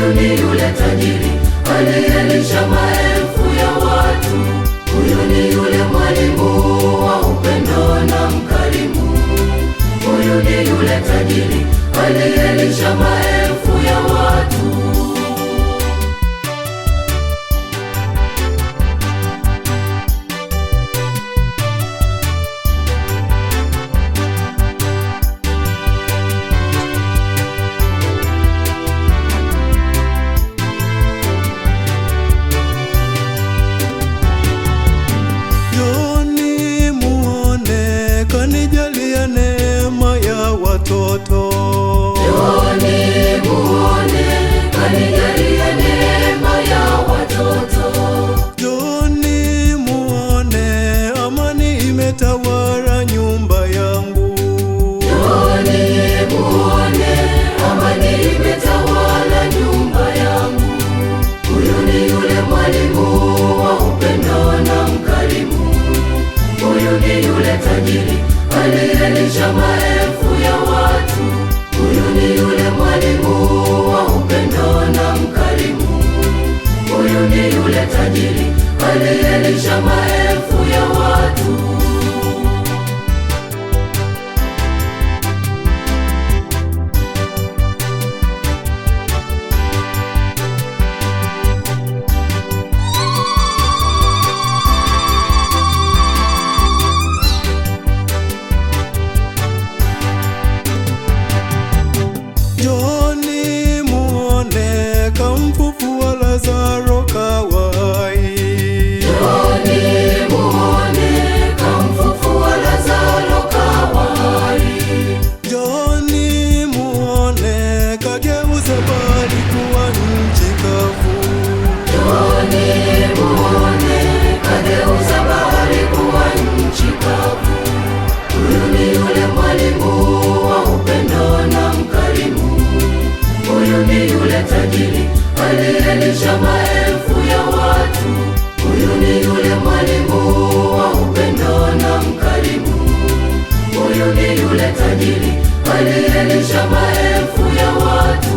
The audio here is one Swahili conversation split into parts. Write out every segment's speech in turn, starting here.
Huyu ni yule tajiri aliyelisha maelfu ya watu. Huyu ni yule mwalimu wa upendo na mkarimu. Huyu ni yule tajiri aliyelisha maelfu ya watu. Kanijalia neema ya watoto. Njooni muone, kanijalia neema ya watoto. Njooni muone, amani imetawala nyumba yangu. Njooni muone, amani imetawala nyumba yangu. Huyu ni yule mwalimu wa upendo na mkarimu. Huyu ni yule tajiri aliyelisha maelfu ya watu. Huyu ni yule mwalimu wa upendo na mkarimu. Huyu ni yule tajiri aliyelisha maelfu ya watu. Njooni muone, kamfufua Lazaro kawai. Njooni muone, kamfufua Lazaro kawai. Njooni muone, kageuza bahari kuwa nchi kavu. Njooni muone, kageuza bahari kuwa nchi kavu. Huyu ni yule mwalimu wa upendo na mkarimu. Huyu ni yule tajiri aliyelisha maelfu ya watu. Huyu ni yule mwalimu wa upendo na mkarimu. Huyu ni yule tajiri aliyelisha maelfu ya watu.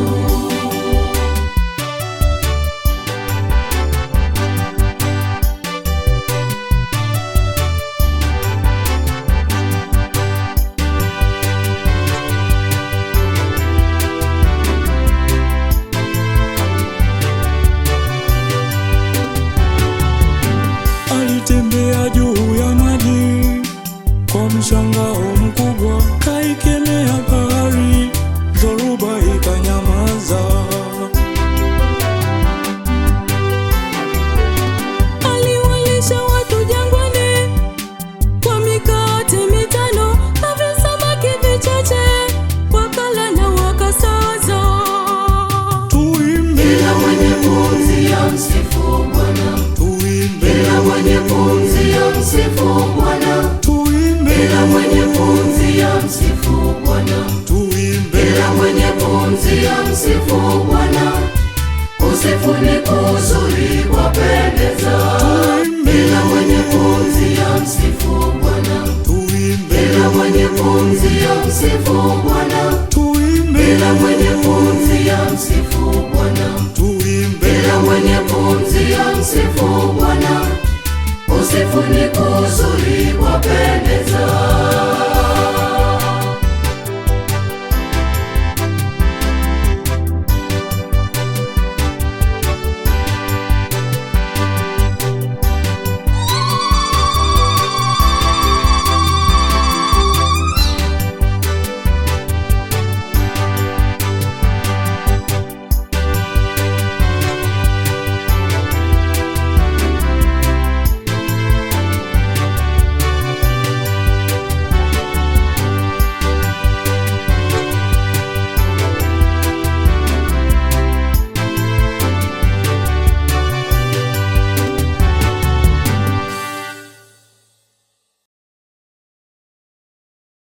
Alitembea juu ya maji kwa mshangao mkubwa, kaikemea bahari, dhoruba ikanyamaza. Aliwalisha watu jangwani kwa mikate 5 na visamaki vichache, wakala na wakasaza. Tuimbe, Kila mwenye pumzi amsifu Bwana. tuimbe, Kila mwenye pumzi amsifu Bwana. tuimbe, Kila mwenye pumzi amsifu Bwana. tuimbe. Kila mwenye pumzi amsifu Bwana. Kusifu ni kuzuri kwapendeza. Kila mwenye pumzi amsifu Bwana. Tuimbe, Kila mwenye pumzi amsifu Bwana. tuimbe, Kila mwenye pumzi amsifu Bwana. tuimbe. Kila mwenye pumzi amsifu Bwana. Kusifu ni kuzuri kwapendeza.